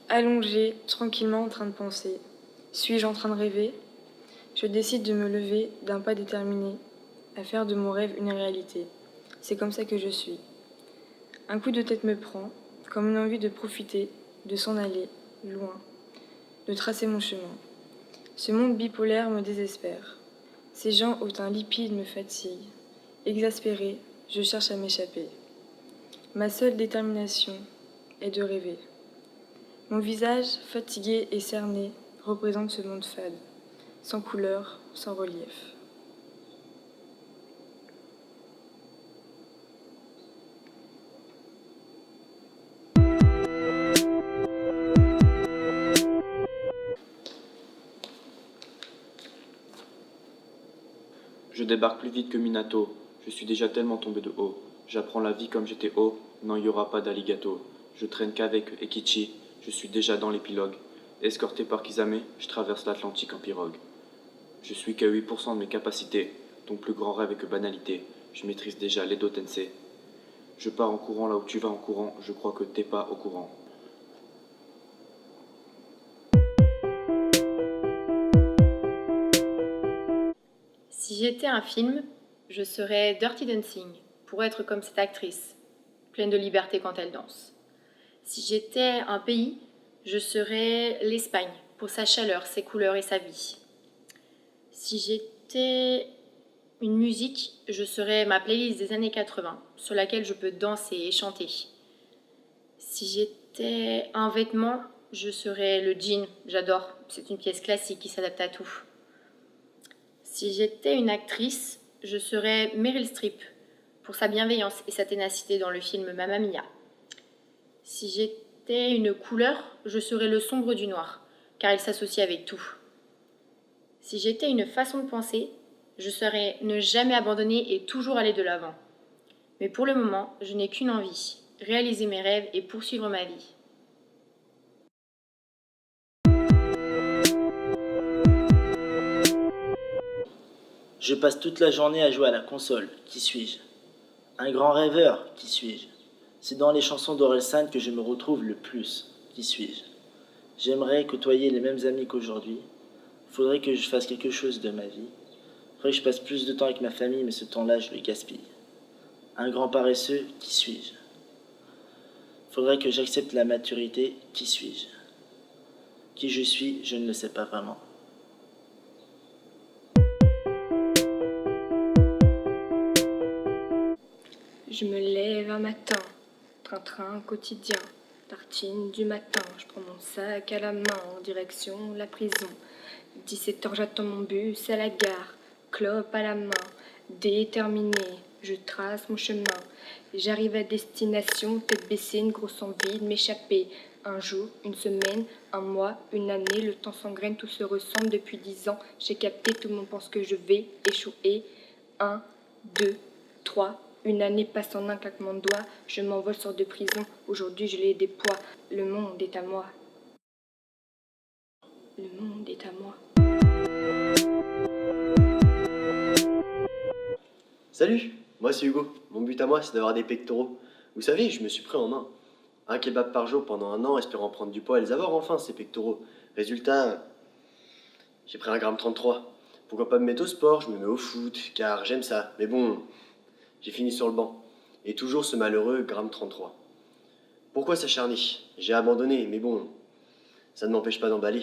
Allongée, tranquillement en train de penser. Suis-je en train de rêver ? Je décide de me lever d'un pas déterminé, à faire de mon rêve une réalité. C'est comme ça que je suis. Un coup de tête me prend, comme une envie de profiter, de s'en aller, loin, de tracer mon chemin. Ce monde bipolaire me désespère. Ces gens au teint limpide me fatiguent. Exaspérée, je cherche à m'échapper. Ma seule détermination est de rêver. Mon visage, fatigué et cerné, représente ce monde fade, sans couleur, sans relief. Je débarque plus vite que Minato, je suis déjà tellement tombé de haut. J'apprends la vie comme j'étais haut, non y aura pas d'alligato. Je traîne qu'avec Ekichi, je suis déjà dans l'épilogue. Escorté par Kisame, je traverse l'Atlantique en pirogue. Je suis qu'à 8% de mes capacités, ton plus grand rêve est que banalité. Je maîtrise déjà l'Edo Tensei. Je pars en courant là où tu vas en courant, je crois que t'es pas au courant. Si j'étais un film, je serais Dirty Dancing, pour être comme cette actrice, pleine de liberté quand elle danse. Si j'étais un pays, je serais l'Espagne, pour sa chaleur, ses couleurs et sa vie. Si j'étais une musique, je serais ma playlist des années 80, sur laquelle je peux danser et chanter. Si j'étais un vêtement, je serais le jean, j'adore, c'est une pièce classique qui s'adapte à tout. Si j'étais une actrice, je serais Meryl Streep, pour sa bienveillance et sa ténacité dans le film Mamma Mia. Si j'étais une couleur, je serais le sombre du noir, car il s'associe avec tout. Si j'étais une façon de penser, je serais ne jamais abandonner et toujours aller de l'avant. Mais pour le moment, je n'ai qu'une envie, réaliser mes rêves et poursuivre ma vie. Je passe toute la journée à jouer à la console. Qui suis-je ? Un grand rêveur. Qui suis-je ? C'est dans les chansons d'Orelsan que je me retrouve le plus. Qui suis-je ? J'aimerais côtoyer les mêmes amis qu'aujourd'hui. Faudrait que je fasse quelque chose de ma vie. Faudrait que je passe plus de temps avec ma famille, mais ce temps-là, je le gaspille. Un grand paresseux. Qui suis-je ? Faudrait que j'accepte la maturité. Qui suis-je ? Qui je suis, je ne le sais pas vraiment. Je me lève un matin, train-train quotidien, tartine du matin, je prends mon sac à la main en direction la prison. 17h j'attends mon bus à la gare, clope à la main, déterminé, je trace mon chemin. J'arrive à destination, tête baissée, une grosse envie de m'échapper. Un jour, une semaine, un mois, une année, le temps s'engraine, tout se ressemble depuis 10 ans. J'ai capté, tout le monde pense que je vais échouer. 1, 2, 3... Une année passe en un claquement de doigts, je m'envole, sors de prison, aujourd'hui je l'ai des poids, le monde est à moi. Le monde est à moi. Salut, moi c'est Hugo. Mon but à moi c'est d'avoir des pectoraux. Vous savez, je me suis pris en main. Un kebab par jour pendant 1 an, espérant prendre du poids et les avoir enfin ces pectoraux. Résultat, j'ai pris 1,33 g. Pourquoi pas me mettre au sport, je me mets au foot, car j'aime ça. Mais bon, j'ai fini sur le banc. Et toujours ce malheureux 1,33 g. Pourquoi s'acharner ? J'ai abandonné, mais bon, ça ne m'empêche pas d'emballer.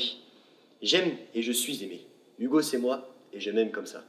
J'aime et je suis aimé. Hugo c'est moi, et je m'aime comme ça.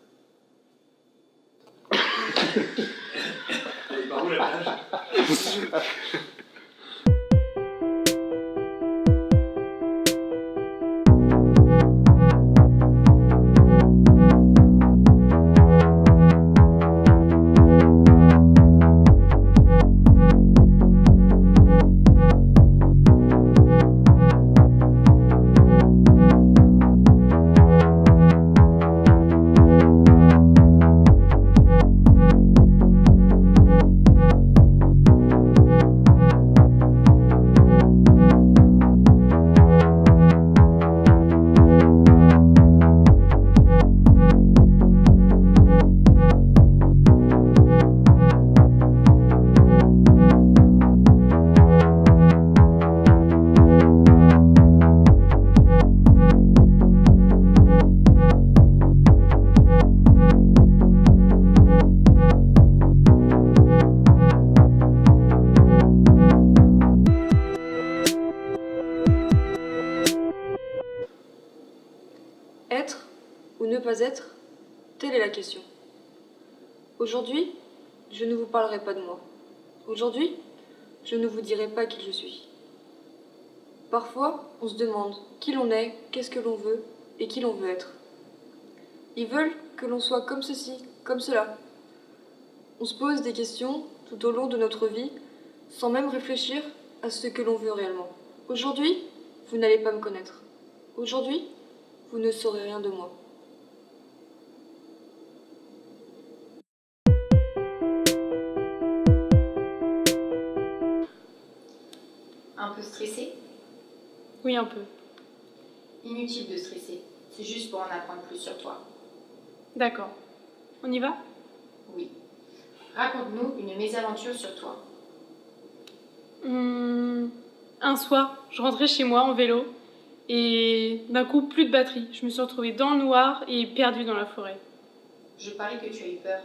pas être? Telle est la question. Aujourd'hui, je ne vous parlerai pas de moi. Aujourd'hui, je ne vous dirai pas qui je suis. Parfois, on se demande qui l'on est, qu'est-ce que l'on veut et qui l'on veut être. Ils veulent que l'on soit comme ceci, comme cela. On se pose des questions tout au long de notre vie sans même réfléchir à ce que l'on veut réellement. Aujourd'hui, vous n'allez pas me connaître. Aujourd'hui, vous ne saurez rien de moi. Un peu stressé? Oui, un peu. Inutile de stresser. C'est juste pour en apprendre plus sur toi. D'accord. On y va? Oui. Raconte-nous une mésaventure sur toi. Un soir, je rentrais chez moi en vélo et d'un coup, plus de batterie. Je me suis retrouvée dans le noir et perdue dans la forêt. Je parie que tu as eu peur.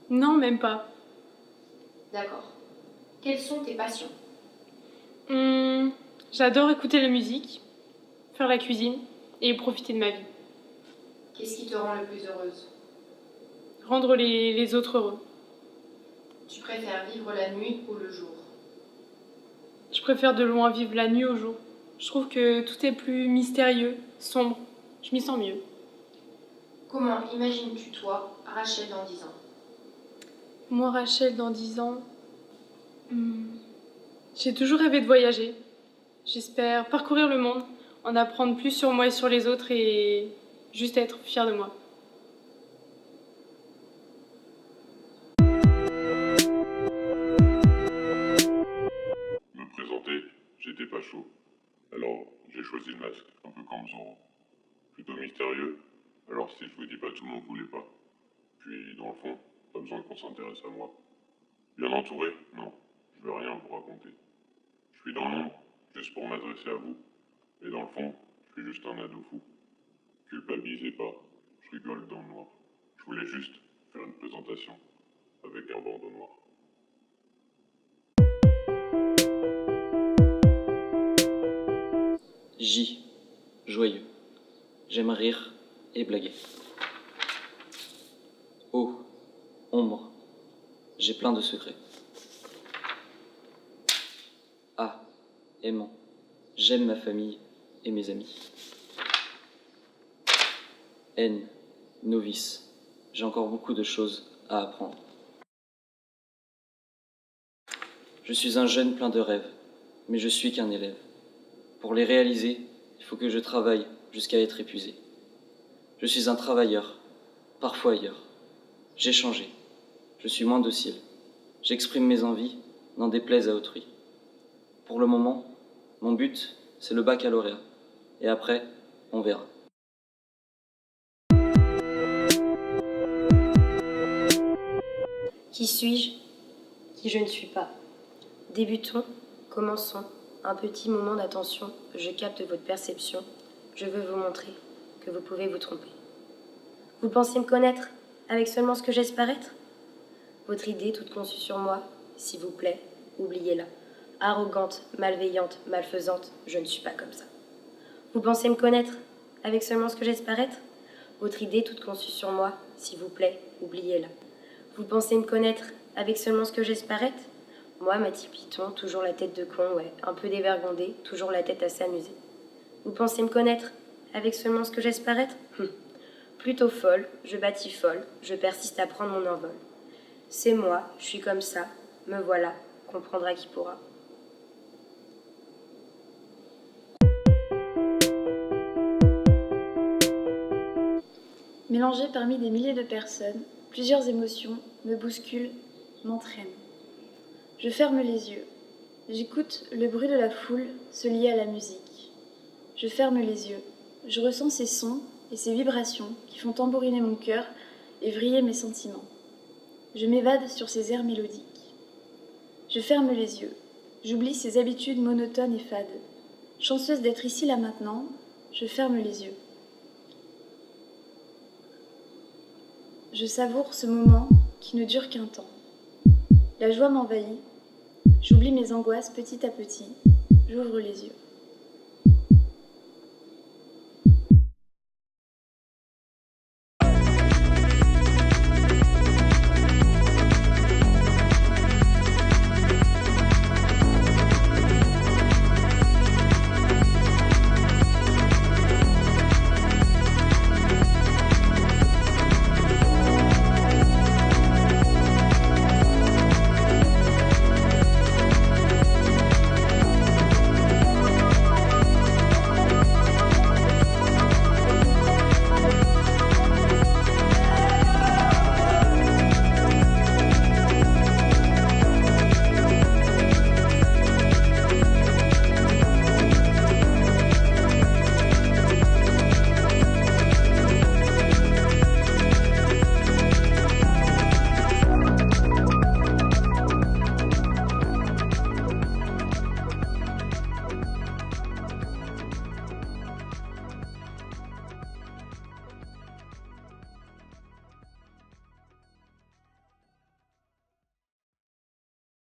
Non, même pas. D'accord. Quelles sont tes passions? J'adore écouter la musique, faire la cuisine et profiter de ma vie. Qu'est-ce qui te rend le plus heureuse? Rendre les autres heureux. Tu préfères vivre la nuit ou le jour? Je préfère de loin vivre la nuit au jour. Je trouve que tout est plus mystérieux, sombre. Je m'y sens mieux. Comment imagines-tu toi, Rachel, dans 10 ans? Moi, Rachel, dans 10 ans, j'ai toujours rêvé de voyager. J'espère parcourir le monde, en apprendre plus sur moi et sur les autres et juste être fière de moi. Me présenter, j'étais pas chaud. Alors j'ai choisi le masque, un peu comme Zorro. Plutôt mystérieux, alors si je vous dis pas tout le monde voulait pas. Puis dans le fond, pas besoin qu'on s'intéresse à moi. Bien entouré, non, je veux rien vous raconter. Je suis dans l'ombre, juste pour m'adresser à vous. Mais dans le fond, je suis juste un ado fou. Culpabilisez pas, je rigole dans le noir. Je voulais juste faire une présentation avec un bandeau noir. J. Joyeux. J'aime rire et blaguer. O. Ombre. J'ai plein de secrets. A. Aimant. J'aime ma famille et mes amis. N. Novice. J'ai encore beaucoup de choses à apprendre. Je suis un jeune plein de rêves, mais je suis qu'un élève. Pour les réaliser, il faut que je travaille jusqu'à être épuisé. Je suis un travailleur, parfois ailleurs. J'ai changé. Je suis moins docile. J'exprime mes envies, n'en déplaise à autrui. Pour le moment, mon but, c'est le baccalauréat. Et après, on verra. Qui suis-je? Qui je ne suis pas. Débutons, commençons. Un petit moment d'attention, je capte votre perception. Je veux vous montrer que vous pouvez vous tromper. Vous pensez me connaître avec seulement ce que j'espère être? Votre idée toute conçue sur moi, s'il vous plaît, oubliez-la. Arrogante, malveillante, malfaisante, je ne suis pas comme ça. Vous pensez me connaître avec seulement ce que j'espère être? Votre idée toute conçue sur moi, s'il vous plaît, oubliez-la. Vous pensez me connaître avec seulement ce que j'espère être? Moi, Mathilde Piton, toujours la tête de con, ouais, un peu dévergondée, toujours la tête à s'amuser. Vous pensez me connaître avec seulement ce que j'espère être? Plutôt folle, je bâtis folle, je persiste à prendre mon envol. C'est moi, je suis comme ça, me voilà, comprendra qui pourra. Mélangée parmi des milliers de personnes, plusieurs émotions me bousculent, m'entraînent. Je ferme les yeux. J'écoute le bruit de la foule se lier à la musique. Je ferme les yeux. Je ressens ces sons et ces vibrations qui font tambouriner mon cœur et vriller mes sentiments. Je m'évade sur ces airs mélodiques. Je ferme les yeux. J'oublie ces habitudes monotones et fades. Chanceuse d'être ici là maintenant, je ferme les yeux. Je savoure ce moment qui ne dure qu'un temps. La joie m'envahit. J'oublie mes angoisses petit à petit. J'ouvre les yeux.